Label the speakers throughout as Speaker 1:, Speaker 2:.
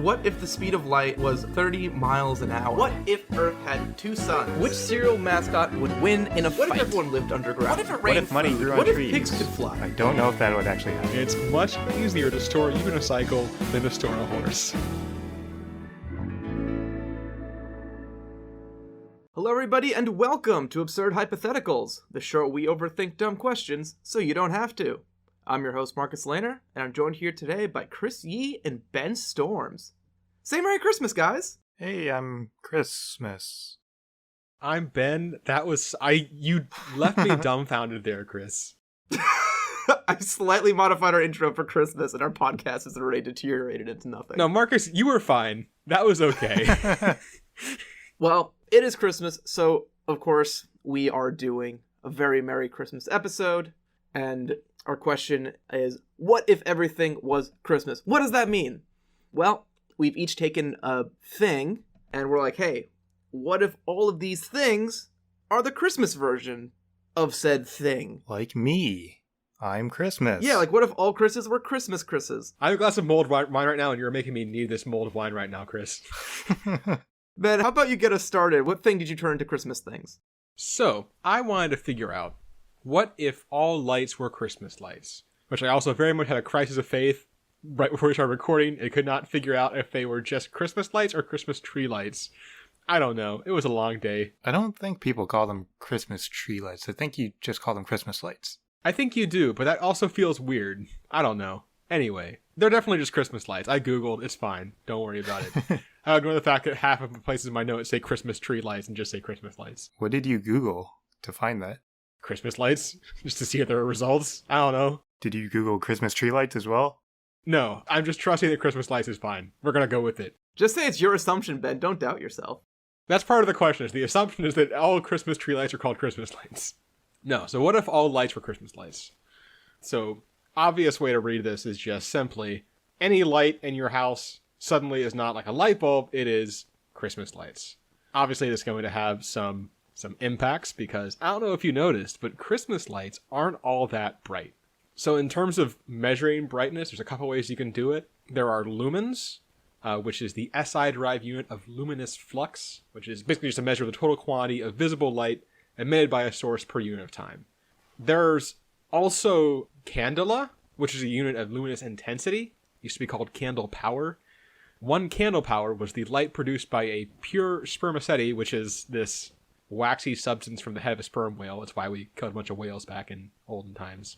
Speaker 1: What if the speed of light was 30 miles an hour?
Speaker 2: What if Earth had two suns?
Speaker 1: Which cereal mascot would win in a fight?
Speaker 2: What if everyone lived underground?
Speaker 1: What if it
Speaker 3: What
Speaker 1: rained
Speaker 3: if money grew on
Speaker 1: What
Speaker 3: trees?
Speaker 1: if pigs could fly?
Speaker 3: I don't know if that would actually happen.
Speaker 4: It's much easier to store a unicycle than to store a horse.
Speaker 1: Hello everybody and welcome to Absurd Hypotheticals, the show where we overthink dumb questions so you don't have to. I'm your host Marcus Lehner, and I'm joined here today by Chris Yee and Ben Storms. Say Merry Christmas, guys!
Speaker 3: Hey, I'm Christmas.
Speaker 4: I'm Ben. You left me dumbfounded there, Chris.
Speaker 1: I slightly modified our intro for Christmas and our podcast has already deteriorated into nothing.
Speaker 4: No, Marcus, you were fine. That was okay.
Speaker 1: Well, it is Christmas, so of course we are doing a very Merry Christmas episode, and our question is, what if everything was Christmas? What does that mean? Well, we've each taken a thing, and we're like, hey, what if all of these things are the Christmas version of said thing?
Speaker 3: Like me. I'm Christmas.
Speaker 1: Yeah, like what if all Chris's were Christmas Chris's?
Speaker 4: I have a glass of mulled wine right now, and you're making me need this mulled wine right now, Chris.
Speaker 1: Ben, how about you get us started? What thing did you turn into Christmas things?
Speaker 4: So, I wanted to figure out, what if all lights were Christmas lights? Which I also very much had a crisis of faith right before we started recording. I could not figure out if they were just Christmas lights or Christmas tree lights. I don't know. It was a long day.
Speaker 3: I don't think people call them Christmas tree lights. I think you just call them Christmas lights.
Speaker 4: I think you do, but that also feels weird. I don't know. Anyway, they're definitely just Christmas lights. I googled. It's fine. Don't worry about it. I ignore the fact that half of the places in my notes say Christmas tree lights and just say Christmas lights.
Speaker 3: What did you Google to find that?
Speaker 4: Christmas lights? Just to see if there are results? I don't know.
Speaker 3: Did you Google Christmas tree lights as well?
Speaker 4: No, I'm just trusting that Christmas lights is fine. We're gonna go with it.
Speaker 1: Just say it's your assumption, Ben. Don't doubt yourself.
Speaker 4: That's part of the question. The assumption is that all Christmas tree lights are called Christmas lights. No, so what if all lights were Christmas lights? So, obvious way to read this is just simply, any light in your house suddenly is not like a light bulb, it is Christmas lights. Obviously, this is going to have some impacts because, I don't know if you noticed, but Christmas lights aren't all that bright. So in terms of measuring brightness, there's a couple ways you can do it. There are lumens, which is the SI-derived unit of luminous flux, which is basically just a measure of the total quantity of visible light emitted by a source per unit of time. There's also candela, which is a unit of luminous intensity. It used to be called candle power. 1 candle power was the light produced by a pure spermaceti, which is this waxy substance from the head of a sperm whale. That's why we killed a bunch of whales back in olden times.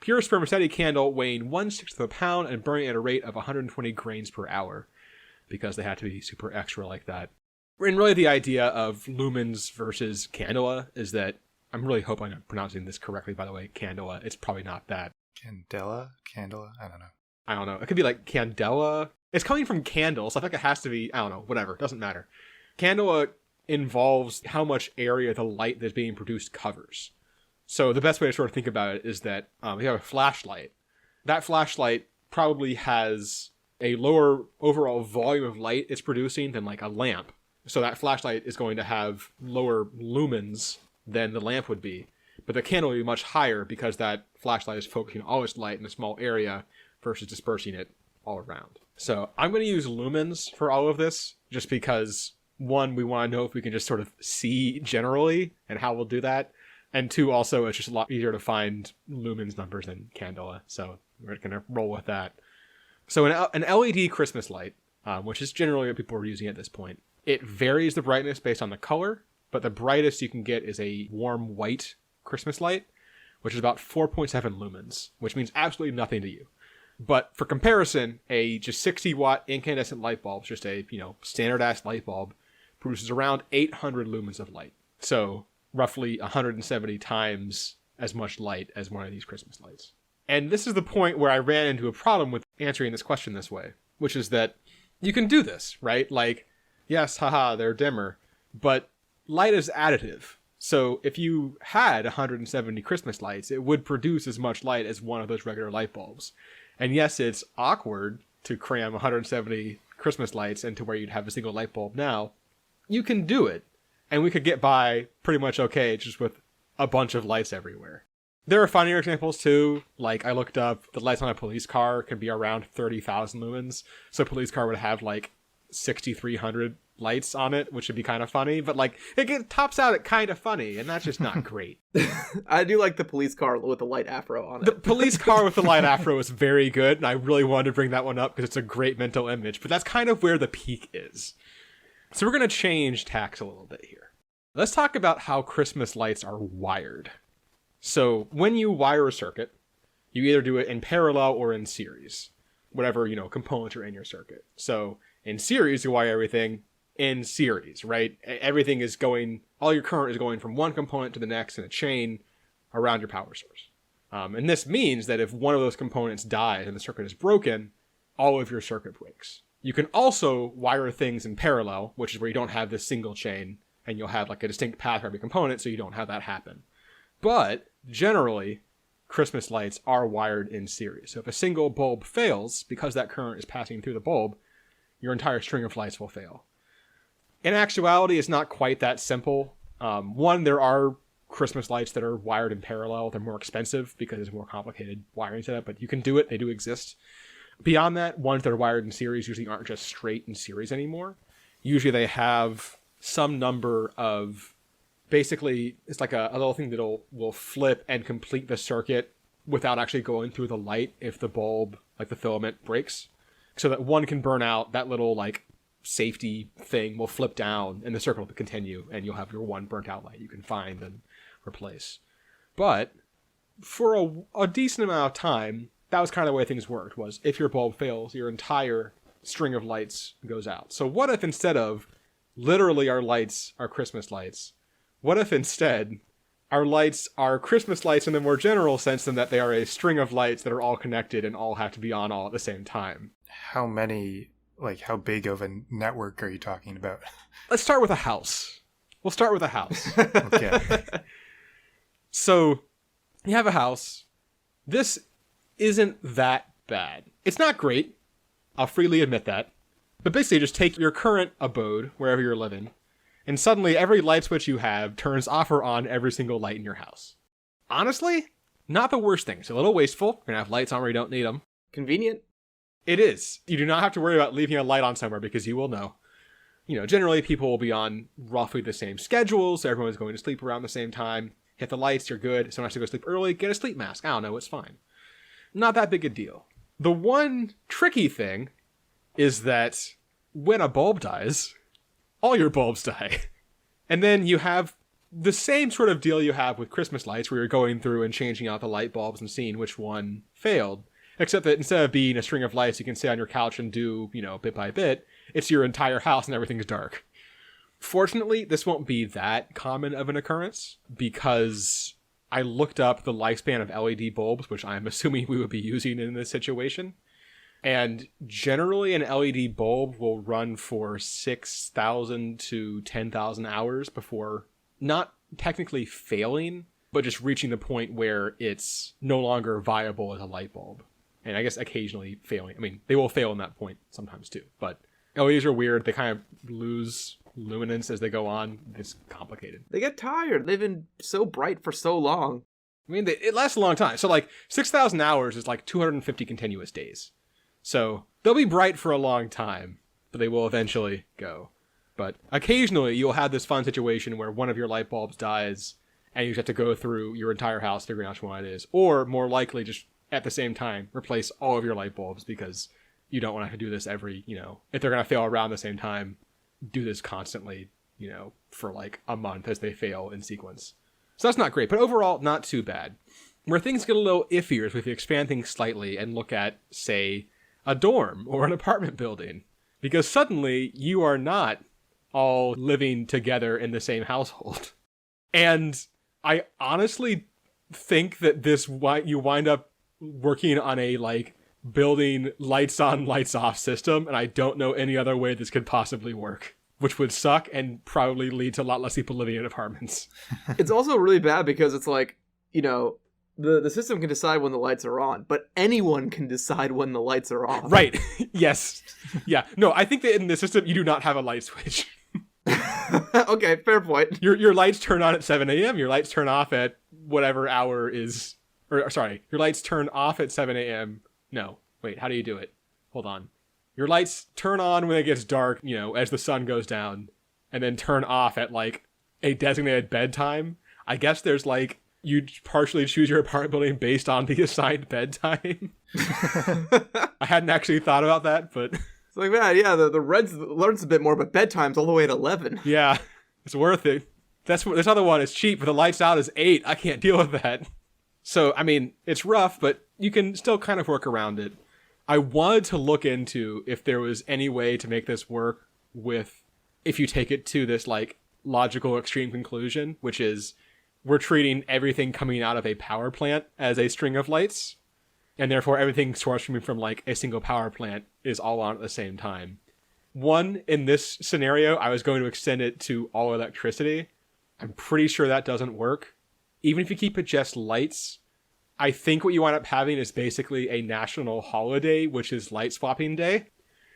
Speaker 4: Pure spermaceti candle weighing 1/6 of a pound and burning at a rate of 120 grains per hour, because they had to be super extra like that. And really the idea of lumens versus candela is that, I'm really hoping I'm pronouncing this correctly, by the way, candela. It's probably not that.
Speaker 3: Candela? Candela? I don't know.
Speaker 4: It could be like candela. It's coming from candle, so I think it has to be, I don't know, whatever. Doesn't matter. Candela involves how much area the light that's being produced covers. So the best way to sort of think about it is that you have a flashlight. That flashlight probably has a lower overall volume of light it's producing than like a lamp. So that flashlight is going to have lower lumens than the lamp would be. But the candle will be much higher because that flashlight is focusing all its light in a small area versus dispersing it all around. So I'm going to use lumens for all of this just because, one, we want to know if we can just sort of see generally and how we'll do that. And two, also, it's just a lot easier to find lumens numbers than candela. So we're going to roll with that. So an LED Christmas light, which is generally what people are using at this point, it varies the brightness based on the color, but the brightest you can get is a warm white Christmas light, which is about 4.7 lumens, which means absolutely nothing to you. But for comparison, a just 60 watt incandescent light bulb, just a, standard ass light bulb, produces around 800 lumens of light. So roughly 170 times as much light as one of these Christmas lights. And this is the point where I ran into a problem with answering this question this way, which is that you can do this, right? Like, yes, haha, they're dimmer, but light is additive. So if you had 170 Christmas lights, it would produce as much light as one of those regular light bulbs. And yes, it's awkward to cram 170 Christmas lights into where you'd have a single light bulb now. You can do it. And we could get by pretty much okay just with a bunch of lights everywhere. There are funnier examples too. Like I looked up, the lights on a police car can be around 30,000 lumens. So a police car would have like 6,300 lights on it, which would be kind of funny. But like it tops out at kind of funny, and that's just not great.
Speaker 1: I do like the police car with the light afro on it.
Speaker 4: The police car with the light afro is very good, and I really wanted to bring that one up because it's a great mental image. But that's kind of where the peak is. So we're going to change tacks a little bit here. Let's talk about how Christmas lights are wired. So when you wire a circuit, you either do it in parallel or in series, whatever, components are in your circuit. So in series, you wire everything in series, right? Everything is going, all your current is going from one component to the next in a chain around your power source. And this means that if one of those components dies and the circuit is broken, all of your circuit breaks. You can also wire things in parallel, which is where you don't have this single chain and you'll have like a distinct path for every component, so you don't have that happen. But generally, Christmas lights are wired in series. So if a single bulb fails, because that current is passing through the bulb, your entire string of lights will fail. In actuality, it's not quite that simple. One, there are Christmas lights that are wired in parallel. They're more expensive because it's a more complicated wiring setup, but you can do it. They do exist. Beyond that, ones that are wired in series usually aren't just straight in series anymore. Usually they have some number of, basically, it's like a little thing that will flip and complete the circuit without actually going through the light if the bulb, like the filament, breaks. So that one can burn out, that little like safety thing will flip down and the circuit will continue and you'll have your one burnt out light you can find and replace. But for a decent amount of time, that was kind of the way things worked, was if your bulb fails, your entire string of lights goes out. So what if instead of literally our lights are Christmas lights, what if instead our lights are Christmas lights in the more general sense than that they are a string of lights that are all connected and all have to be on all at the same time?
Speaker 3: How many, like how big of a network are you talking about?
Speaker 4: Let's start with a house. We'll start with a house.
Speaker 3: Okay.
Speaker 4: So you have a house. This isn't that bad. It's not great. I'll freely admit that. But basically just take your current abode, wherever you're living, and suddenly every light switch you have turns off or on every single light in your house. Honestly, not the worst thing. It's a little wasteful. You're going to have lights on where you don't need them.
Speaker 1: Convenient.
Speaker 4: It is. You do not have to worry about leaving a light on somewhere because you will know. Generally people will be on roughly the same schedules. So everyone's going to sleep around the same time. Hit the lights, you're good. If someone has to go sleep early, get a sleep mask. I don't know, it's fine. Not that big a deal. The one tricky thing is that when a bulb dies, all your bulbs die. And then you have the same sort of deal you have with Christmas lights where you're going through and changing out the light bulbs and seeing which one failed. Except that instead of being a string of lights you can sit on your couch and do, bit by bit, it's your entire house and everything's dark. Fortunately, this won't be that common of an occurrence because I looked up the lifespan of LED bulbs, which I'm assuming we would be using in this situation. And generally an LED bulb will run for 6,000 to 10,000 hours before not technically failing, but just reaching the point where it's no longer viable as a light bulb. And I guess occasionally failing. I mean, they will fail in that point sometimes too. But LEDs are weird. They kind of lose luminance as they go on. It's complicated.
Speaker 1: They get tired. They've been so bright for so long.
Speaker 4: I mean, it lasts a long time. So like 6,000 hours is like 250 continuous days. So they'll be bright for a long time, but they will eventually go. But occasionally you'll have this fun situation where one of your light bulbs dies and you just have to go through your entire house figuring out which one it is. Or more likely just at the same time, replace all of your light bulbs because you don't want to have to do this every, if they're going to fail around the same time, do this constantly, for like a month as they fail in sequence. So that's not great, but overall, not too bad. Where things get a little iffier is if you expand things slightly and look at, say, a dorm or an apartment building. Because suddenly you are not all living together in the same household. And I honestly think that you wind up working on a building lights on, lights off system, and I don't know any other way this could possibly work, which would suck and probably lead to a lot less people living in apartments.
Speaker 1: It's also really bad because it's the system can decide when the lights are on, but anyone can decide when the lights are off.
Speaker 4: Right. Yes. Yeah. No, I think that in the system you do not have a light switch.
Speaker 1: Okay, fair point.
Speaker 4: Your lights turn on at 7 a.m. Your lights turn off at whatever hour is, or sorry, your lights turn off at 7 a.m. No, wait, how do you do it? Hold on. Your lights turn on when it gets dark, as the sun goes down, and then turn off at like a designated bedtime. I guess there's like, you partially choose your apartment building based on the assigned bedtime. I hadn't actually thought about that, but
Speaker 1: It's like, man, yeah, the Reds learns a bit more, but bedtime's all the way at 11.
Speaker 4: yeah, it's worth it. This other one is cheap, but the lights out is 8. I can't deal with that. So, I mean, it's rough, but you can still kind of work around it. I wanted to look into if there was any way to make this work with, if you take it to this like logical extreme conclusion, which is we're treating everything coming out of a power plant as a string of lights, and therefore everything sourced from like a single power plant is all on at the same time. One, in this scenario, I was going to extend it to all electricity. I'm pretty sure that doesn't work. Even if you keep it just lights, I think what you wind up having is basically a national holiday, which is light swapping day,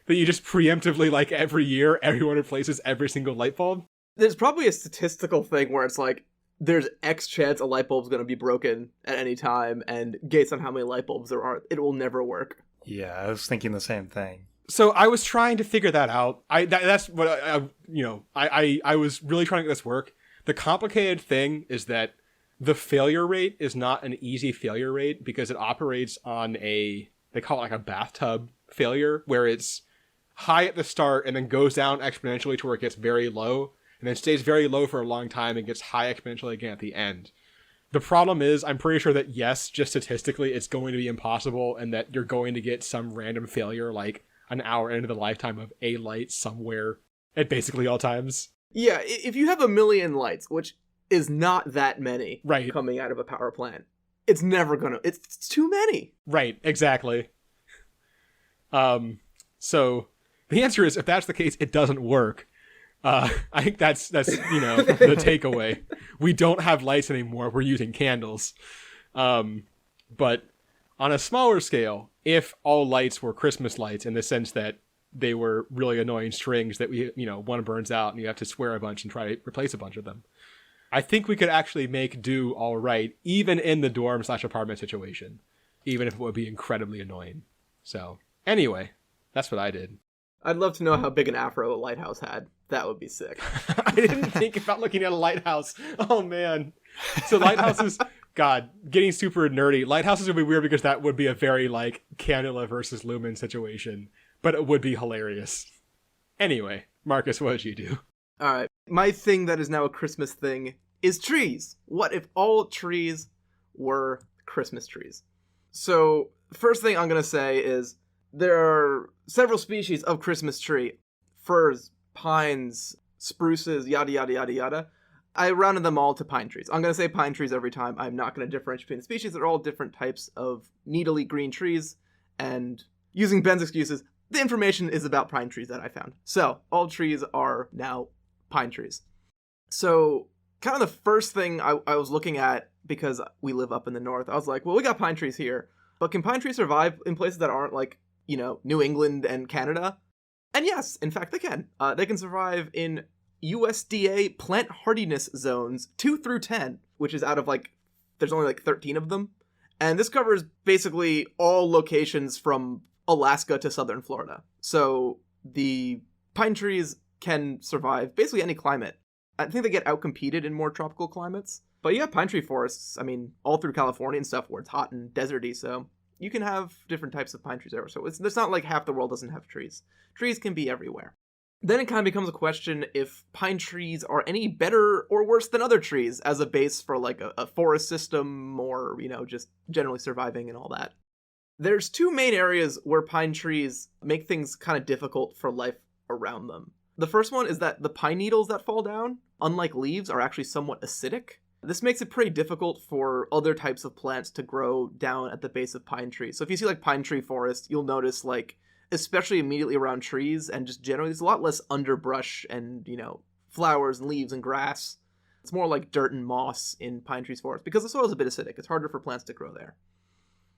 Speaker 4: that you just preemptively, like every year, everyone replaces every single light bulb.
Speaker 1: There's probably a statistical thing where it's like, there's X chance a light bulb's going to be broken at any time, and based on how many light bulbs there are, it will never work.
Speaker 3: Yeah, I was thinking the same thing.
Speaker 4: So I was trying to figure that out. That's what I was really trying to get this work. The complicated thing is that the failure rate is not an easy failure rate because it operates on they call it like a bathtub failure, where it's high at the start and then goes down exponentially to where it gets very low, and then stays very low for a long time and gets high exponentially again at the end. The problem is, I'm pretty sure that yes, just statistically, it's going to be impossible, and that you're going to get some random failure like an hour into the lifetime of a light somewhere at basically all times.
Speaker 1: Yeah, if you have 1 million lights, which is not that many
Speaker 4: Right.
Speaker 1: coming out of a power plant, it's never gonna, it's too many.
Speaker 4: Right, exactly. So the answer is, if that's the case, it doesn't work. I think that's the takeaway. We don't have lights anymore. We're using candles. But on a smaller scale, if all lights were Christmas lights in the sense that they were really annoying strings that one burns out and you have to swear a bunch and try to replace a bunch of them, I think we could actually make do all right, even in the dorm/apartment situation, even if it would be incredibly annoying. So anyway, that's what I did.
Speaker 1: I'd love to know how big an afro a lighthouse had. That would be sick.
Speaker 4: I didn't think about looking at a lighthouse. Oh man. So lighthouses, God, getting super nerdy. Lighthouses would be weird because that would be a very like candela versus lumen situation, but it would be hilarious. Anyway, Marcus, what did you do?
Speaker 1: All right. My thing that is now a Christmas thing is trees. What if all trees were Christmas trees? So, first thing I'm going to say is there are several species of Christmas tree. Firs, pines, spruces, yada, yada, yada, yada. I rounded them all to pine trees. I'm going to say pine trees every time. I'm not going to differentiate between the species. They're all different types of needly green trees. And using Ben's excuses, the information is about pine trees that I found. So, all trees are now pine trees. So, kind of the first thing I was looking at, because we live up in the north, I was like, well, we got pine trees here, but can pine trees survive in places that aren't like, New England and Canada? And yes, in fact, they can. They can survive in USDA plant hardiness zones 2 through 10, which is out of there's only 13 of them. And this covers basically all locations from Alaska to southern Florida. So the pine trees can survive basically any climate. I think they get outcompeted in more tropical climates. But yeah, pine tree forests, all through California and stuff where it's hot and deserty, so you can have different types of pine trees there. So it's not like half the world doesn't have trees. Trees can be everywhere. Then it kind of becomes a question if pine trees are any better or worse than other trees as a base for a forest system or, just generally surviving and all that. There's two main areas where pine trees make things kind of difficult for life around them. The first one is that the pine needles that fall down, unlike leaves, are actually somewhat acidic. This makes it pretty difficult for other types of plants to grow down at the base of pine trees. So if you see pine tree forest, you'll notice especially immediately around trees and just generally there's a lot less underbrush and, flowers and leaves and grass. It's more like dirt and moss in pine trees forest because the soil is a bit acidic. It's harder for plants to grow there.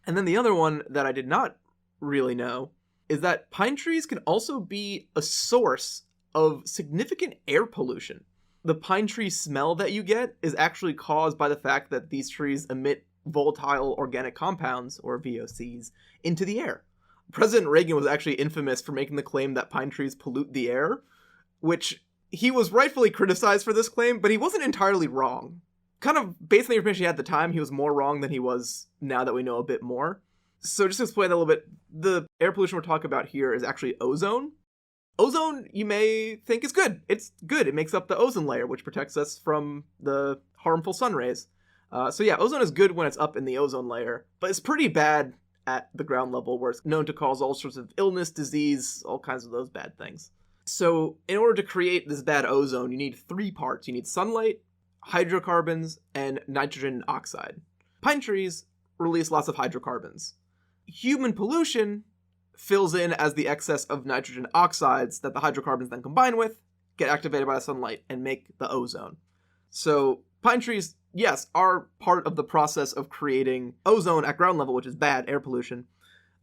Speaker 1: And then the other one that I did not really know is that pine trees can also be a source of significant air pollution. the pine tree smell that you get is actually caused by the fact that these trees emit volatile organic compounds, or VOCs, into the air. President Reagan was actually infamous for making the claim that pine trees pollute the air, which he was rightfully criticized for this claim, but he wasn't entirely wrong. Kind of based on the information he had at the time, he was more wrong than he was now that we know a bit more. So just to explain that a little bit, the air pollution we're talking about here is actually ozone. Ozone, you may think, is good. It's good. It makes up the ozone layer, which protects us from the harmful sun rays. So yeah, ozone is good when it's up in the ozone layer, but it's pretty bad at the ground level, where it's known to cause all sorts of illness, disease, all kinds of those bad things. So in order to create this bad ozone, you need 3 parts. You need sunlight, hydrocarbons, and nitrogen oxide. Pine trees release lots of hydrocarbons. Human pollution fills in as the excess of nitrogen oxides that the hydrocarbons then combine with, get activated by the sunlight, and make the ozone. So pine trees, yes, are part of the process of creating ozone at ground level, which is bad air pollution,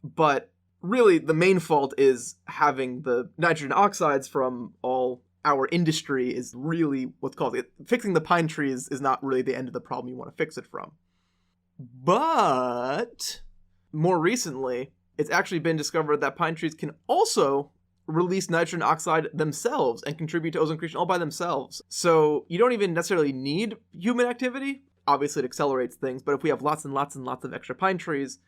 Speaker 1: but really the main fault is having the nitrogen oxides from all our industry is really what's called it. Fixing the pine trees is not really the end of the problem you want to fix it from. But more recently, it's actually been discovered that pine trees can also release nitrogen oxide themselves and contribute to ozone creation all by themselves. So you don't even necessarily need human activity. Obviously, it accelerates things, but if we have lots and lots and lots of extra pine trees,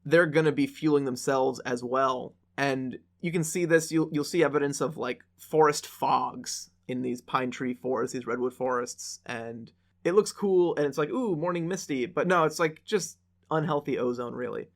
Speaker 1: they're going to be fueling themselves as well. And you can see this, you'll see evidence of like forest fogs in these pine tree forests, these redwood forests, and it looks cool, and it's like, ooh, morning misty, but no, it's like just unhealthy ozone, really.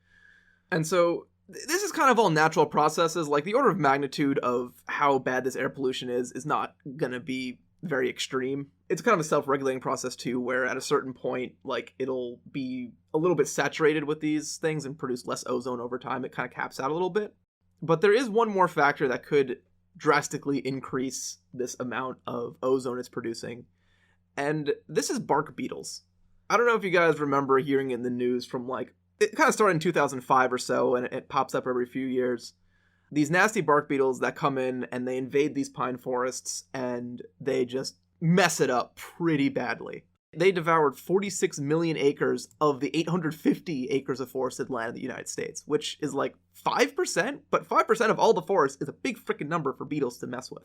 Speaker 1: And so this is kind of all natural processes. Like the order of magnitude of how bad this air pollution is not going to be very extreme. It's kind of a self-regulating process too, where at a certain point, like it'll be a little bit saturated with these things and produce less ozone over time. It kind of caps out a little bit. But there is one more factor that could drastically increase this amount of ozone it's producing. And this is bark beetles. I don't know if you guys remember hearing in the news from like, it kind of started in 2005 or so, and it pops up every few years. These nasty bark beetles that come in and they invade these pine forests and they just mess it up pretty badly. They devoured 46 million acres of the 850 acres of forested land in the United States, which is like 5%, but 5% of all the forest is a big freaking number for beetles to mess with.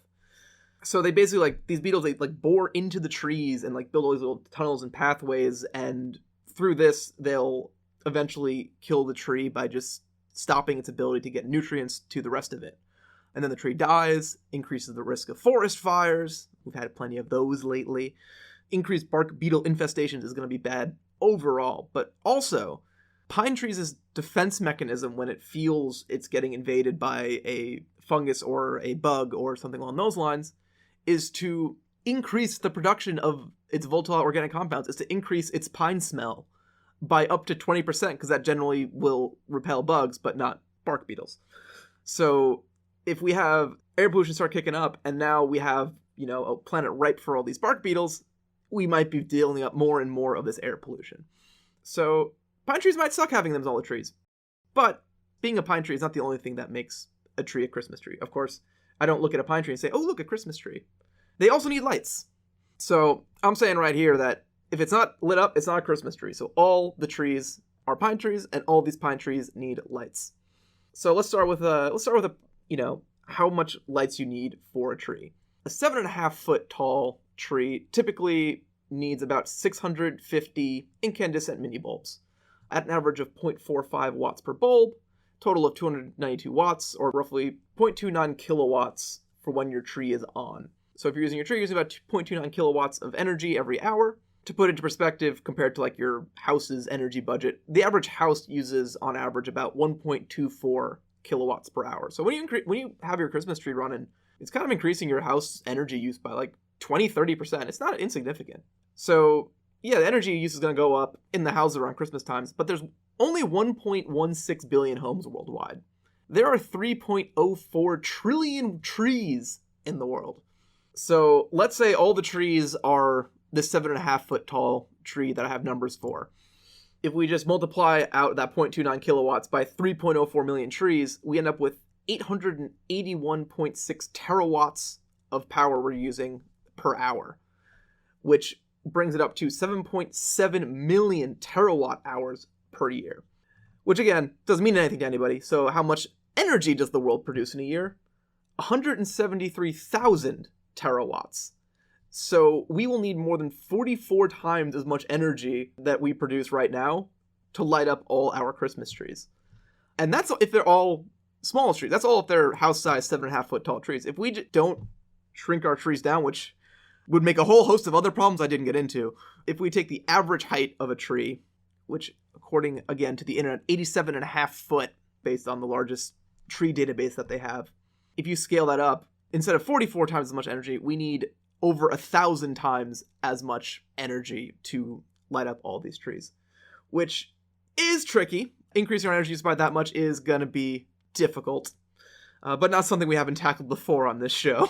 Speaker 1: So they basically, like, these beetles, they like bore into the trees and like build all these little tunnels and pathways, and through this they'll eventually kill the tree by just stopping its ability to get nutrients to the rest of it. And then the tree dies, increases the risk of forest fires. We've had plenty of those lately. Increased bark beetle infestations is going to be bad overall, but also pine trees' defense mechanism when it feels it's getting invaded by a fungus or a bug or something along those lines is to increase the production of its volatile organic compounds, is to increase its pine smell by up to 20%, because that generally will repel bugs, but not bark beetles. So if we have air pollution start kicking up, and now we have, you know, a planet ripe for all these bark beetles, we might be dealing up more and more of this air pollution. So pine trees might suck having them as all the trees. But being a pine tree is not the only thing that makes a tree a Christmas tree. Of course, I don't look at a pine tree and say, oh, look, a Christmas tree. They also need lights. So I'm saying right here that if it's not lit up, it's not a Christmas tree. So all the trees are pine trees, and all these pine trees need lights. So let's start with you know, how much lights you need for a tree. A 7.5 foot tall tree typically needs about 650 incandescent mini bulbs at an average of 0.45 watts per bulb, total of 292 watts, or roughly 0.29 kilowatts for when your tree is on. So if you're using your tree, you're using about 0.29 kilowatts of energy every hour. To put it into perspective, compared to like your house's energy budget, the average house uses on average about 1.24 kilowatts per hour. So when you have your Christmas tree running, it's kind of increasing your house energy use by like 20-30%. It's not insignificant. So yeah, the energy use is going to go up in the houses around Christmas times, but there's only 1.16 billion homes worldwide. There are 3.04 trillion trees in the world. So let's say all the trees are this 7.5 foot tall tree that I have numbers for. If we just multiply out that 0.29 kilowatts by 3.04 million trees, we end up with 881.6 terawatts of power we're using per hour. which brings it up to 7.7 million terawatt hours per year. Which, again, doesn't mean anything to anybody. So how much energy does the world produce in a year? 173,000 terawatts. So we will need more than 44 times as much energy that we produce right now to light up all our Christmas trees. And that's if they're all small trees. That's all if they're house-sized 7.5 foot tall trees. If we don't shrink our trees down, which would make a whole host of other problems I didn't get into, if we take the average height of a tree, which according again to the internet, 87.5 foot based on the largest tree database that they have, if you scale that up, instead of 44 times as much energy, we need over 1,000 times as much energy to light up all these trees, which is tricky. Increasing our energy use by that much is going to be difficult, but not something we haven't tackled before on this show.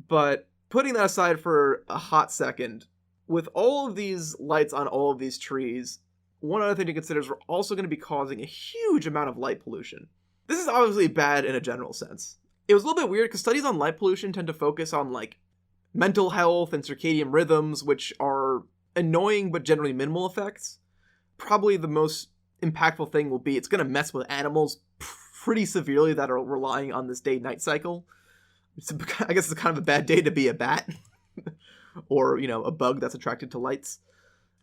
Speaker 1: But putting that aside for a hot second, with all of these lights on all of these trees, one other thing to consider is we're also going to be causing a huge amount of light pollution. This is obviously bad in a general sense. It was a little bit weird because studies on light pollution tend to focus on like mental health and circadian rhythms, which are annoying but generally minimal effects. Probably the most impactful thing will be it's going to mess with animals pretty severely that are relying on this day-night cycle. I guess it's kind of a bad day to be a bat or, you know, a bug that's attracted to lights.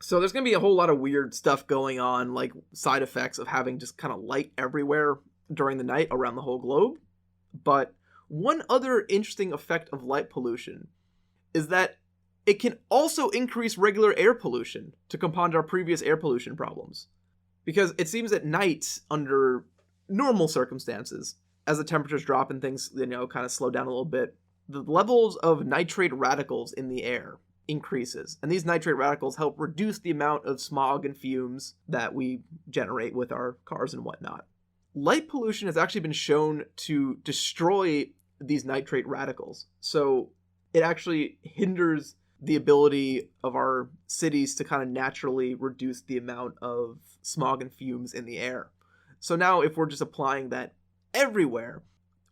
Speaker 1: So there's going to be a whole lot of weird stuff going on, like side effects of having just kind of light everywhere during the night around the whole globe. But one other interesting effect of light pollution is that it can also increase regular air pollution to compound our previous air pollution problems. Because it seems at night, under normal circumstances, as the temperatures drop and things, you know, kind of slow down a little bit, the levels of nitrate radicals in the air increases. And these nitrate radicals help reduce the amount of smog and fumes that we generate with our cars and whatnot. Light pollution has actually been shown to destroy these nitrate radicals. So it actually hinders the ability of our cities to kind of naturally reduce the amount of smog and fumes in the air. So now if we're just applying that everywhere,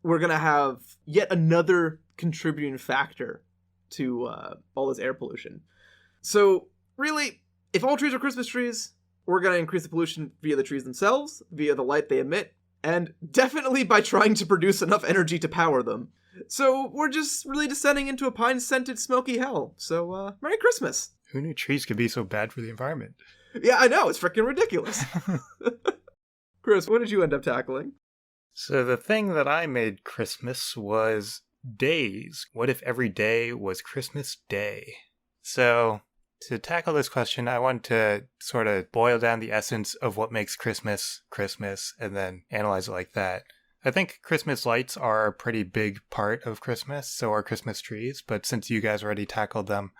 Speaker 1: we're going to have yet another contributing factor to all this air pollution. So really, if all trees are Christmas trees, we're going to increase the pollution via the trees themselves, via the light they emit, and definitely by trying to produce enough energy to power them. So we're just really descending into a pine-scented smoky hell. So Merry Christmas.
Speaker 3: Who knew trees could be so bad for the environment?
Speaker 1: Yeah, I know. It's freaking ridiculous. Chris, what did you end up tackling?
Speaker 3: So the thing that I made Christmas was days. What if every day was Christmas Day? So to tackle this question, I want to sort of boil down the essence of what makes Christmas Christmas and then analyze it like that. I think Christmas lights are a pretty big part of Christmas, so are Christmas trees, but since you guys already tackled them,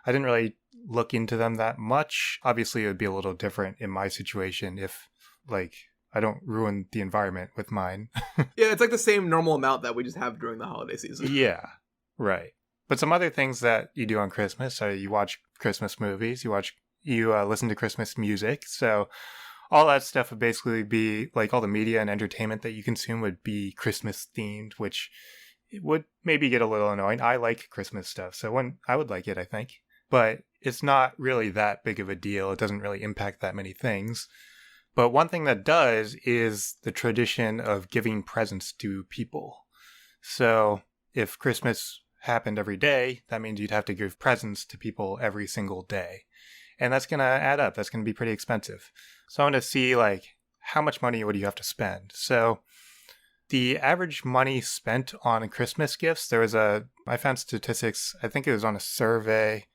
Speaker 3: I didn't really look into them that much. Obviously, it would be a little different in my situation if, like, I don't ruin the environment with mine.
Speaker 1: Yeah, it's like the same normal amount that we just have during the holiday season.
Speaker 3: Yeah, right. But some other things that you do on Christmas are you watch Christmas movies, you listen to Christmas music, so all that stuff would basically be, like, all the media and entertainment that you consume would be Christmas themed, which would maybe get a little annoying. I like Christmas stuff, so I would like it, I think. But it's not really that big of a deal. It doesn't really impact that many things. But one thing that does is the tradition of giving presents to people. So if Christmas happened every day, that means you'd have to give presents to people every single day. And that's going to add up. That's going to be pretty expensive. So I want to see, like, how much money would you have to spend? So the average money spent on Christmas gifts, I found statistics, I think it was on a survey,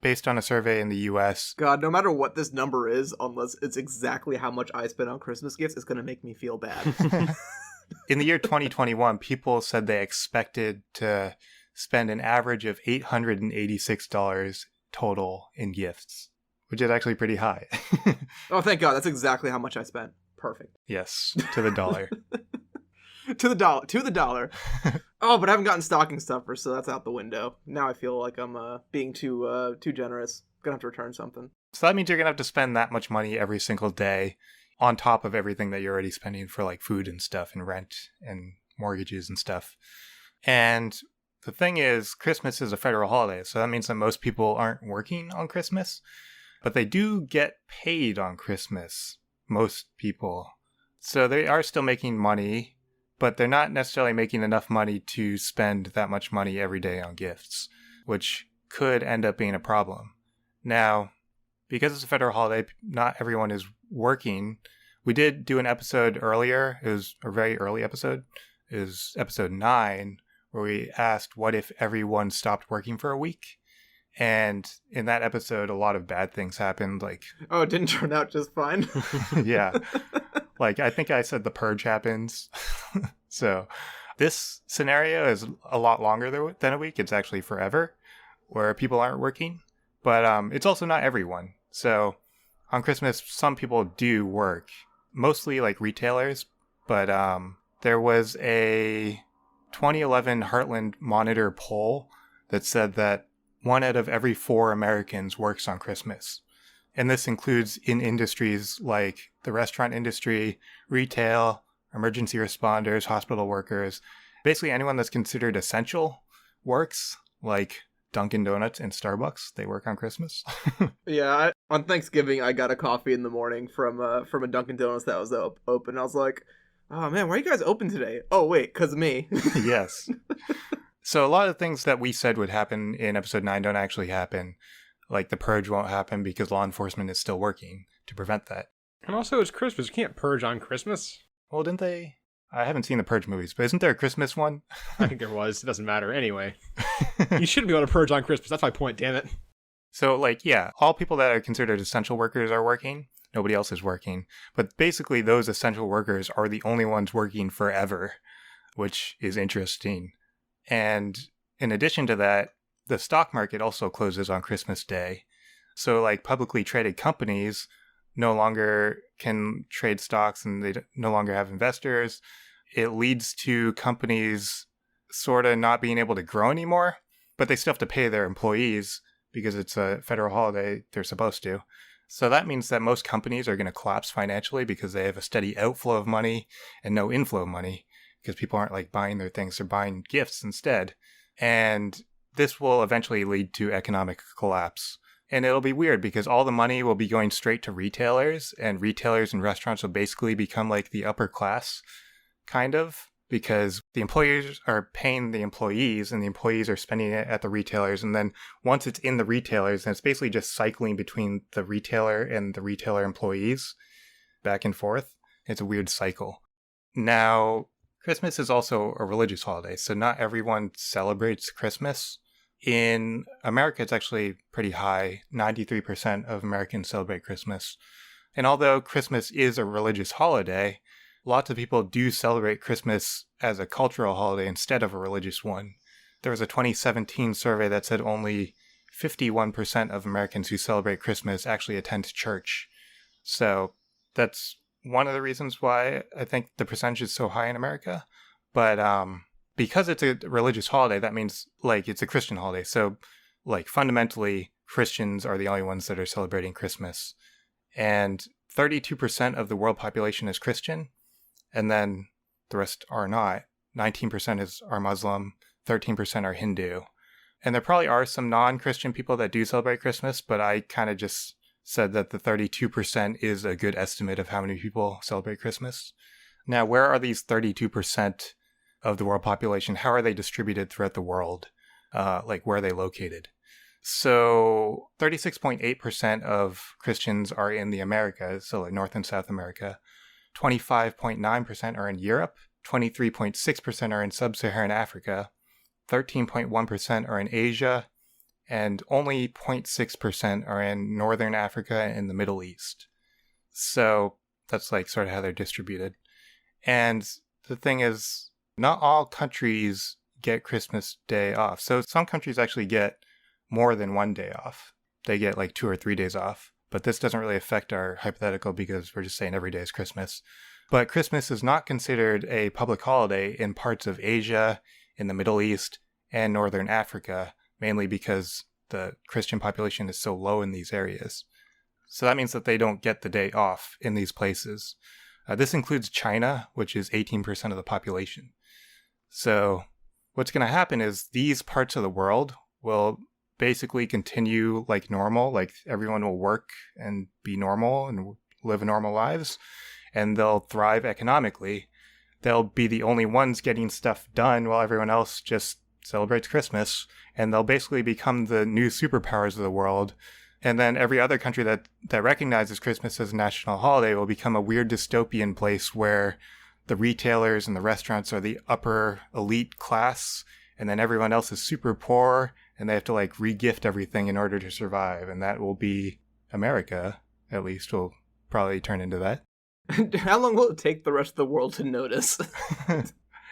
Speaker 3: based on a survey in the US.
Speaker 1: God, no matter what this number is, unless it's exactly how much I spent on Christmas gifts, it's going to make me feel bad.
Speaker 3: In the year 2021, people said they expected to spend an average of $886 total in gifts, which is actually pretty high.
Speaker 1: Oh, thank God. That's exactly how much I spent. Perfect.
Speaker 3: Yes, to the dollar.
Speaker 1: To the dollar. Oh, but I haven't gotten stocking stuffer, so that's out the window. Now I feel like I'm being too generous. Gonna have to return something.
Speaker 3: So that means you're gonna have to spend that much money every single day on top of everything that you're already spending for, like, food and stuff and rent and mortgages and stuff. And The thing is, Christmas is a federal holiday, so that means that most people aren't working on Christmas, but they do get paid on Christmas, most people. So they are still making money, but they're not necessarily making enough money to spend that much money every day on gifts, which could end up being a problem. Now, because it's a federal holiday, not everyone is working. We did do an episode earlier. It was a very early episode. It was episode 9, where we asked, what if everyone stopped working for a week? And in that episode, a lot of bad things happened. Like,
Speaker 1: Oh, it didn't turn out just fine.
Speaker 3: yeah. Like, I think I said the purge happens. So this scenario is a lot longer than a week. It's actually forever, where people aren't working. But it's also not everyone. So on Christmas, some people do work, mostly like retailers. But there was a 2011 Heartland Monitor poll that said that 1 out of every 4 Americans works on Christmas. And this includes in industries like the restaurant industry, retail, emergency responders, hospital workers. Basically anyone that's considered essential works, like Dunkin' Donuts and Starbucks. They work on Christmas.
Speaker 1: Yeah, on Thanksgiving, I got a coffee in the morning from a Dunkin' Donuts that was open. I was like, oh man, why are you guys open today? Oh wait, 'cause of me.
Speaker 3: Yes. So a lot of things that we said would happen in episode 9 don't actually happen. Like the purge won't happen because law enforcement is still working to prevent that.
Speaker 4: And also, it's Christmas. You can't purge on Christmas.
Speaker 3: Well, didn't they? I haven't seen the Purge movies, but isn't there a Christmas one?
Speaker 4: I think there was. It doesn't matter. Anyway, you shouldn't be able to purge on Christmas. That's my point, damn it.
Speaker 3: So, like, yeah, all people that are considered essential workers are working. Nobody else is working. But basically, those essential workers are the only ones working forever, which is interesting. And in addition to that, the stock market also closes on Christmas Day. So, like, publicly traded companies no longer can trade stocks and they no longer have investors. It leads to companies sort of not being able to grow anymore, but they still have to pay their employees because it's a federal holiday. They're supposed to. So that means that most companies are going to collapse financially because they have a steady outflow of money and no inflow of money because people aren't like buying their things, they're buying gifts instead. And this will eventually lead to economic collapse. And it'll be weird because all the money will be going straight to retailers, and retailers and restaurants will basically become like the upper class, kind of, because the employers are paying the employees and the employees are spending it at the retailers. And then once it's in the retailers, then it's basically just cycling between the retailer and the retailer employees back and forth. It's a weird cycle. Now, Christmas is also a religious holiday, so not everyone celebrates Christmas. In America, it's actually pretty high. 93% of Americans celebrate Christmas. And although Christmas is a religious holiday, lots of people do celebrate Christmas as a cultural holiday instead of a religious one. There was a 2017 survey that said only 51% of Americans who celebrate Christmas actually attend church. So that's one of the reasons why I think the percentage is so high in America. But because it's a religious holiday, that means like it's a Christian holiday. So like fundamentally, Christians are the only ones that are celebrating Christmas. And 32% of the world population is Christian. And then the rest are not. 19% are Muslim, 13% are Hindu. And there probably are some non-Christian people that do celebrate Christmas, but I kind of just said that the 32% is a good estimate of how many people celebrate Christmas. Now, where are these 32% of the world population? How are they distributed throughout the world? Like, where are they located? So 36.8% of Christians are in the Americas, so like North and South America. 25.9% are in Europe. 23.6% are in Sub-Saharan Africa. 13.1% are in Asia. And only 0.6% are in Northern Africa and the Middle East. So that's like sort of how they're distributed. And the thing is, not all countries get Christmas Day off. So some countries actually get more than one day off. They get like 2 or 3 days off. But this doesn't really affect our hypothetical because we're just saying every day is Christmas. But Christmas is not considered a public holiday in parts of Asia, in the Middle East, and Northern Africa, mainly because the Christian population is so low in these areas. So that means that they don't get the day off in these places. This includes China, which is 18% of the population. So what's going to happen is these parts of the world will basically continue like normal, like everyone will work and be normal and live normal lives, and they'll thrive economically. They'll be the only ones getting stuff done while everyone else just celebrates Christmas, and they'll basically become the new superpowers of the world. And then every other country that recognizes Christmas as a national holiday will become a weird dystopian place where the retailers and the restaurants are the upper elite class, and then everyone else is super poor, and they have to like re-gift everything in order to survive. And that will be America, at least, will probably turn into that.
Speaker 1: How long will it take the rest of the world to notice?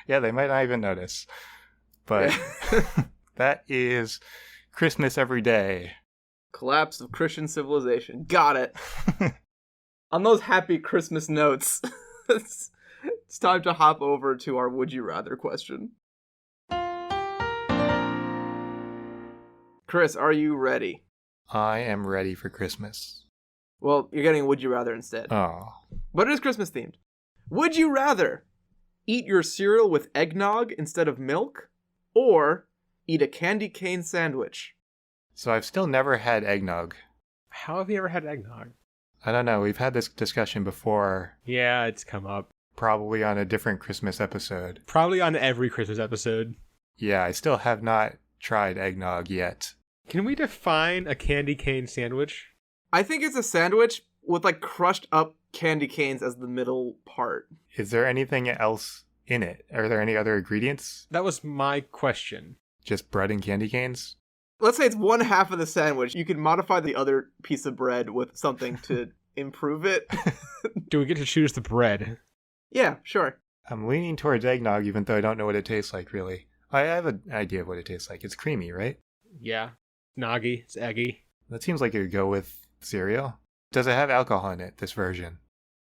Speaker 3: Yeah, they might not even notice. But that is Christmas every day.
Speaker 1: Collapse of Christian civilization. Got it. On those happy Christmas notes, it's time to hop over to our Would You Rather question. Chris, are you ready?
Speaker 3: I am ready for Christmas.
Speaker 1: Well, you're getting a Would You Rather instead.
Speaker 3: Oh.
Speaker 1: But it is Christmas themed. Would you rather eat your cereal with eggnog instead of milk, or eat a candy cane sandwich?
Speaker 3: So I've still never had eggnog.
Speaker 4: How have you ever had eggnog?
Speaker 3: I don't know. We've had this discussion before.
Speaker 4: Yeah, it's come up.
Speaker 3: Probably on a different Christmas episode.
Speaker 4: Probably on every Christmas episode.
Speaker 3: Yeah, I still have not tried eggnog yet.
Speaker 4: Can we define a candy cane sandwich?
Speaker 1: I think it's a sandwich with like crushed up candy canes as the middle part.
Speaker 3: Is there anything else in it? Are there any other ingredients?
Speaker 4: That was my question.
Speaker 3: Just bread and candy canes?
Speaker 1: Let's say it's one half of the sandwich. You can modify the other piece of bread with something to improve it.
Speaker 4: Do we get to choose the bread?
Speaker 1: Yeah, sure.
Speaker 3: I'm leaning towards eggnog even though I don't know what it tastes like, really. I have an idea of what it tastes like. It's creamy, right?
Speaker 4: Yeah. Noggy. It's eggy.
Speaker 3: That seems like it would go with cereal. Does it have alcohol in it, this version?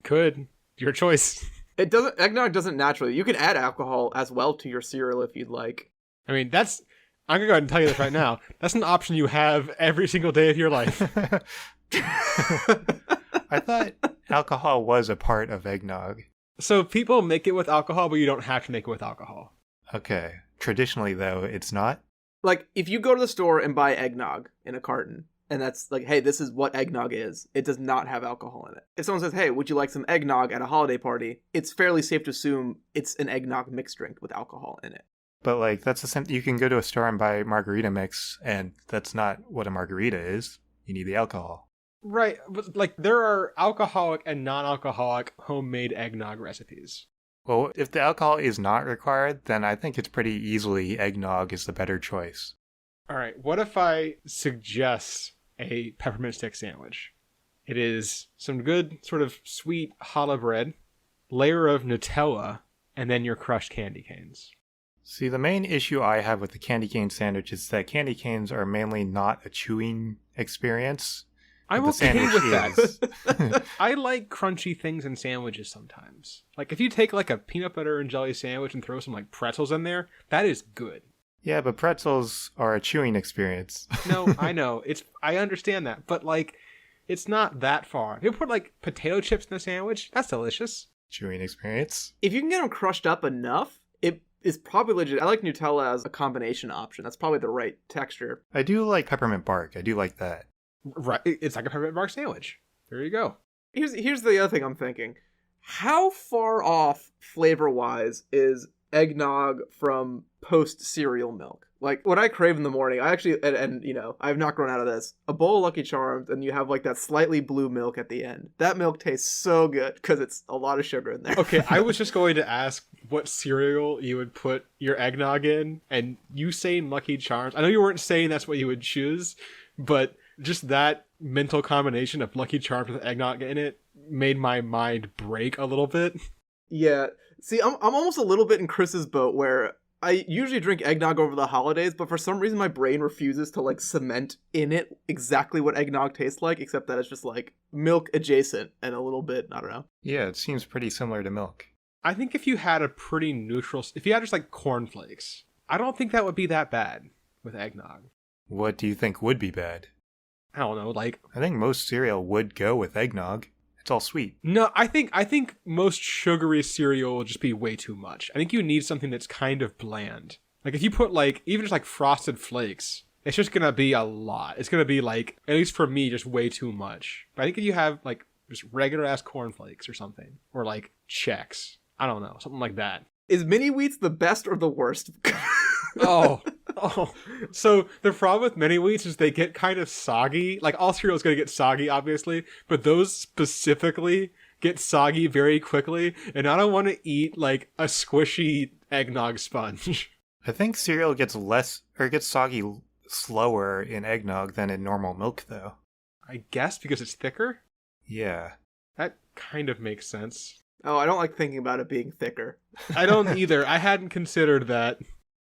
Speaker 4: Could. Your choice.
Speaker 1: It doesn't. Eggnog doesn't naturally. You can add alcohol as well to your cereal if you'd like.
Speaker 4: I mean, that's... I'm going to go ahead and tell you this right now. That's an option you have every single day of your life.
Speaker 3: I thought alcohol was a part of eggnog.
Speaker 4: So people make it with alcohol, but you don't have to make it with alcohol.
Speaker 3: Okay. Traditionally, though, it's not?
Speaker 1: Like, if you go to the store and buy eggnog in a carton, and that's like, hey, this is what eggnog is, it does not have alcohol in it. If someone says, hey, would you like some eggnog at a holiday party, it's fairly safe to assume it's an eggnog mixed drink with alcohol in it.
Speaker 3: But, like, that's the same. You can go to a store and buy margarita mix, and that's not what a margarita is. You need the alcohol.
Speaker 4: Right, but, like, there are alcoholic and non-alcoholic homemade eggnog recipes.
Speaker 3: Well, if the alcohol is not required, then I think it's pretty easily eggnog is the better choice.
Speaker 4: All right, what if I suggest a peppermint stick sandwich? It is some good sort of sweet challah bread, layer of Nutella, and then your crushed candy canes.
Speaker 3: See, the main issue I have with the candy cane sandwich is that candy canes are mainly not a chewing experience.
Speaker 4: I'm okay with that. I like crunchy things in sandwiches sometimes. Like, if you take, like, a peanut butter and jelly sandwich and throw some, like, pretzels in there, that is good.
Speaker 3: Yeah, but pretzels are a chewing experience.
Speaker 4: No, I know. I understand that. But, like, it's not that far. If you put, like, potato chips in a sandwich, that's delicious.
Speaker 3: Chewing experience.
Speaker 1: If you can get them crushed up enough, it is probably legit. I like Nutella as a combination option. That's probably the right texture.
Speaker 3: I do like peppermint bark. I do like that.
Speaker 4: Right, it's like a peppermint bark sandwich. There you go.
Speaker 1: Here's the other thing I'm thinking. How far off flavor-wise is eggnog from post-cereal milk? Like, what I crave in the morning, I actually, and you know, I've not grown out of this, a bowl of Lucky Charms, and you have, like, that slightly blue milk at the end. That milk tastes so good, because it's a lot of sugar in there.
Speaker 4: Okay, I was just going to ask what cereal you would put your eggnog in, and you saying Lucky Charms, I know you weren't saying that's what you would choose, but just that mental combination of Lucky Charms with eggnog in it made my mind break a little bit.
Speaker 1: Yeah. See, I'm almost a little bit in Chris's boat where I usually drink eggnog over the holidays, but for some reason my brain refuses to, like, cement in it exactly what eggnog tastes like, except that it's just, like, milk adjacent and a little bit, I don't know.
Speaker 3: Yeah, it seems pretty similar to milk.
Speaker 4: I think if you had a pretty neutral... If you had just, like, cornflakes, I don't think that would be that bad with eggnog.
Speaker 3: What do you think would be bad?
Speaker 4: I don't know, like...
Speaker 3: I think most cereal would go with eggnog. It's all sweet.
Speaker 4: No, I think most sugary cereal will just be way too much. I think you need something that's kind of bland. Like if you put like even just like Frosted Flakes, it's just gonna be a lot. It's gonna be like, at least for me, just way too much. But I think if you have like just regular ass cornflakes or something, or like Chex, I don't know, something like that.
Speaker 1: Is mini wheats the best or the worst?
Speaker 4: Oh. So the problem with mini wheats is they get kind of soggy. Like all cereal is gonna get soggy, obviously, but those specifically get soggy very quickly, and I don't want to eat like a squishy eggnog sponge.
Speaker 3: I think cereal gets soggy slower in eggnog than in normal milk, though.
Speaker 4: I guess because it's thicker?
Speaker 3: Yeah.
Speaker 4: That kind of makes sense.
Speaker 1: Oh, I don't like thinking about it being thicker.
Speaker 4: I don't either. I hadn't considered that.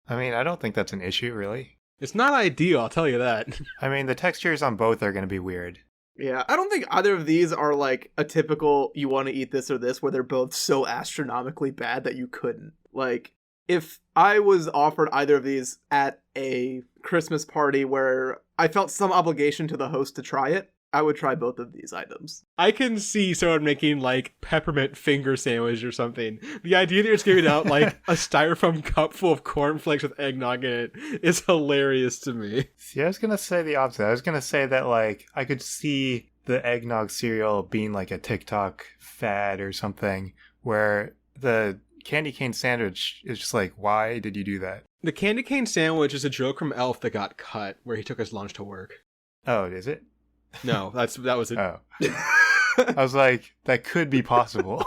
Speaker 3: I mean, I don't think that's an issue, really.
Speaker 4: It's not ideal, I'll tell you that.
Speaker 3: I mean, the textures on both are going to be weird.
Speaker 1: Yeah, I don't think either of these are like a typical you want to eat this or this where they're both so astronomically bad that you couldn't. Like, if I was offered either of these at a Christmas party where I felt some obligation to the host to try it, I would try both of these items.
Speaker 4: I can see someone making like peppermint finger sandwich or something. The idea that you're just giving out like a styrofoam cup full of cornflakes with eggnog in it is hilarious to me.
Speaker 3: See, I was going to say the opposite. I was going to say that, like, I could see the eggnog cereal being like a TikTok fad or something where the candy cane sandwich is just like, why did you do that?
Speaker 4: The candy cane sandwich is a joke from Elf that got cut where he took his lunch to work.
Speaker 3: Oh, is it?
Speaker 4: No, that was it.
Speaker 3: Oh. I was like, that could be possible.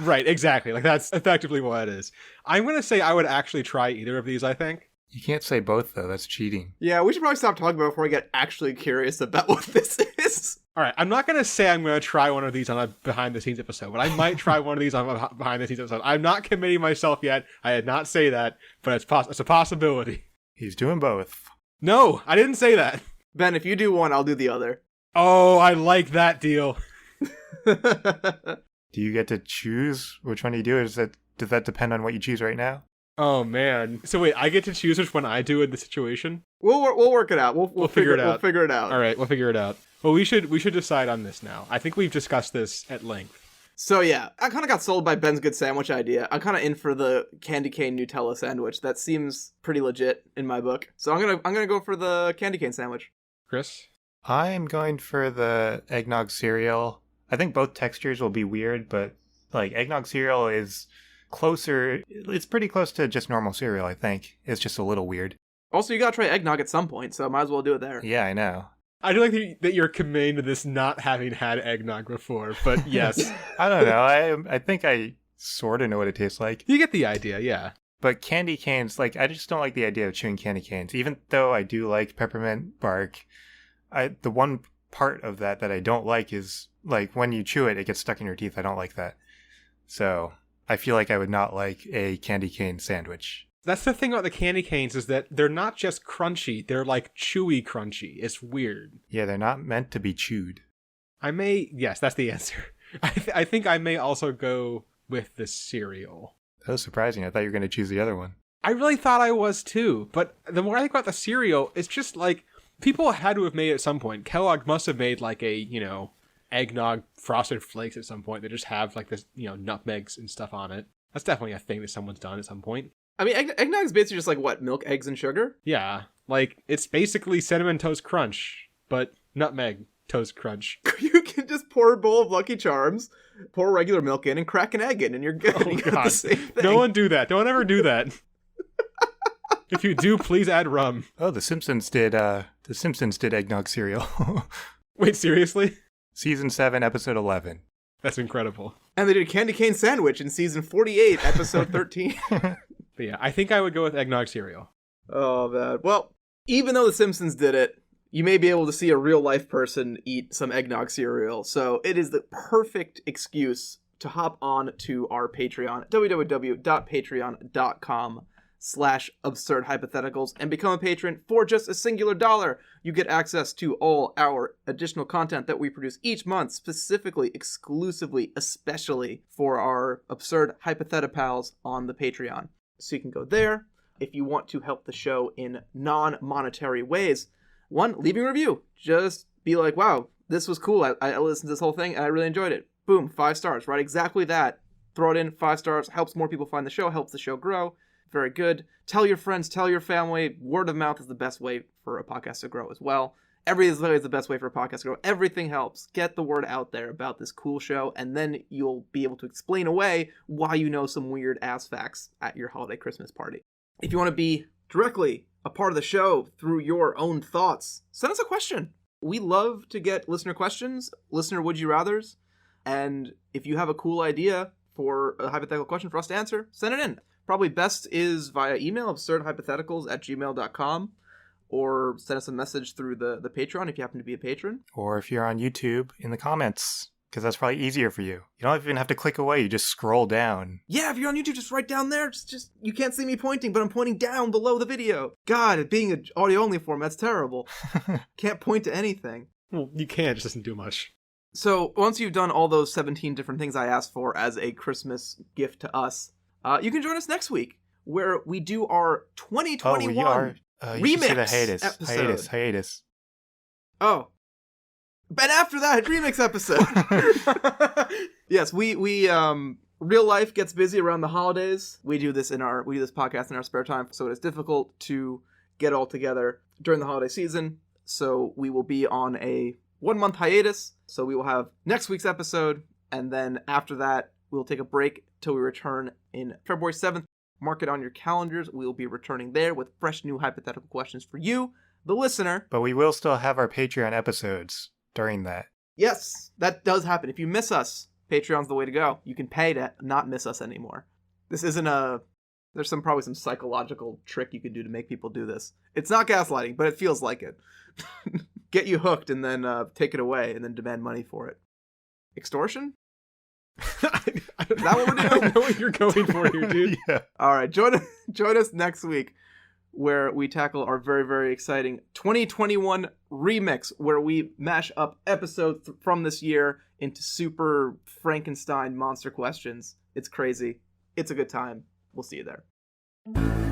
Speaker 4: Right, exactly. Like that's effectively what it is. I'm going to say I would actually try either of these, I think.
Speaker 3: You can't say both, though. That's cheating.
Speaker 1: Yeah, we should probably stop talking about it before I get actually curious about what this is.
Speaker 4: All right, I'm not going to say I'm going to try one of these on a behind-the-scenes episode, but I might try one of these on a behind-the-scenes episode. I'm not committing myself yet. I did not say that, but it's a possibility.
Speaker 3: He's doing both.
Speaker 4: No, I didn't say that.
Speaker 1: Ben, if you do one, I'll do the other.
Speaker 4: Oh, I like that deal.
Speaker 3: Do you get to choose which one you do? Does that depend on what you choose right now?
Speaker 4: Oh, man. So wait, I get to choose which one I do in the situation?
Speaker 1: We'll work it out. We'll figure it out. We'll figure it out.
Speaker 4: All right, we'll figure it out. Well, we should decide on this now. I think we've discussed this at length.
Speaker 1: So yeah, I kind of got sold by Ben's good sandwich idea. I'm kind of in for the candy cane Nutella sandwich. That seems pretty legit in my book. So I'm gonna go for the candy cane sandwich.
Speaker 4: Chris?
Speaker 3: I'm going for the eggnog cereal. I think both textures will be weird, but like eggnog cereal is closer. It's pretty close to just normal cereal, I think. It's just a little weird.
Speaker 1: Also, you gotta try eggnog at some point, so might as well do it there.
Speaker 3: Yeah, I know.
Speaker 4: I do like that you're committing to this not having had eggnog before, but yes.
Speaker 3: I don't know. I think I sort of know what it tastes like.
Speaker 4: You get the idea, yeah.
Speaker 3: But candy canes, like, I just don't like the idea of chewing candy canes. Even though I do like peppermint bark, the one part of that I don't like is, like, when you chew it, it gets stuck in your teeth. I don't like that. So I feel like I would not like a candy cane sandwich.
Speaker 4: That's the thing about the candy canes is that they're not just crunchy, they're like chewy crunchy. It's weird.
Speaker 3: Yeah, they're not meant to be chewed.
Speaker 4: Yes, that's the answer. I think I may also go with the cereal.
Speaker 3: That was surprising. I thought you were going to choose the other one.
Speaker 4: I really thought I was too, but the more I think about the cereal, it's just like people had to have made it at some point. Kellogg must have made like a, eggnog frosted flakes at some point. They just have like this, nutmegs and stuff on it. That's definitely a thing that someone's done at some point.
Speaker 1: I mean, eggnog is basically just like what? Milk, eggs, and sugar?
Speaker 4: Yeah, like it's basically Cinnamon Toast Crunch, but nutmeg toast crunch.
Speaker 1: You can just pour a bowl of Lucky Charms, pour regular milk in, and crack an egg in, and you're good.
Speaker 4: Oh,
Speaker 1: you got
Speaker 4: God.
Speaker 1: the same thing.
Speaker 4: Don't one do that. Don't ever do that. If you do, please add rum.
Speaker 3: Oh, The Simpsons did eggnog cereal.
Speaker 4: Wait, seriously?
Speaker 3: Season 7, episode 11.
Speaker 4: That's incredible.
Speaker 1: And they did candy cane sandwich in season 48, episode 13.
Speaker 4: But yeah, I think I would go with eggnog cereal.
Speaker 1: Oh, man. Well, even though The Simpsons did it, you may be able to see a real-life person eat some eggnog cereal. So it is the perfect excuse to hop on to our Patreon, www.patreon.com/absurdhypotheticals, and become a patron for just a singular $1. You get access to all our additional content that we produce each month, specifically, exclusively, especially for our Absurd Hypotheticals on the Patreon. So you can go there. If you want to help the show in non-monetary ways, one, leaving a review. Just be like, wow, this was cool. I listened to this whole thing and I really enjoyed it. Boom, 5 stars, right? Exactly that. Throw it in, 5 stars, helps more people find the show, helps the show grow. Very good. Tell your friends, tell your family. Word of mouth is the best way for a podcast to grow as well. Every is the best way for a podcast to grow. Everything helps. Get the word out there about this cool show, and then you'll be able to explain away why you know some weird ass facts at your holiday Christmas party. If you want to be directly a part of the show through your own thoughts, send us a question. We love to get listener questions, listener would you rathers, and if you have a cool idea for a hypothetical question for us to answer, send it in. Probably best is via email, absurdhypotheticals@gmail.com, or send us a message through the Patreon if you happen to be a patron.
Speaker 3: Or if you're on YouTube, in the comments, because that's probably easier for you. You don't even have to click away, you just scroll down.
Speaker 1: Yeah, if you're on YouTube, just right down there. Just you can't see me pointing, but I'm pointing down below the video. God, it being an audio-only form, that's terrible. Can't point to anything.
Speaker 4: Well, you can, it just doesn't do much.
Speaker 1: So once you've done all those 17 different things I asked for as a Christmas gift to us, you can join us next week, where we do our 2021
Speaker 3: you should say the
Speaker 1: remix
Speaker 3: hiatus.
Speaker 1: Oh. And after that, remix episode. Yes, we real life gets busy around the holidays. We do this podcast in our spare time, so it's difficult to get all together during the holiday season. So we will be on a 1-month hiatus. So we will have next week's episode, and then after that, we'll take a break till we return in February 7th. Mark it on your calendars. We will be returning there with fresh new hypothetical questions for you, the listener.
Speaker 3: But we will still have our Patreon episodes during that.
Speaker 1: Yes, that does happen. If you miss us, Patreon's the way to go. You can pay to not miss us anymore. This isn't there's probably some psychological trick you can do to make people do this. It's not gaslighting, but it feels like it. Get you hooked and then take it away and then demand money for it. Extortion? Is that what we're doing?
Speaker 4: I don't know what you're going for here, dude.
Speaker 3: Yeah.
Speaker 1: All right, join us next week, where we tackle our very, very exciting 2021 remix, where we mash up episodes from this year into super Frankenstein monster questions. It's crazy. It's a good time. We'll see you there.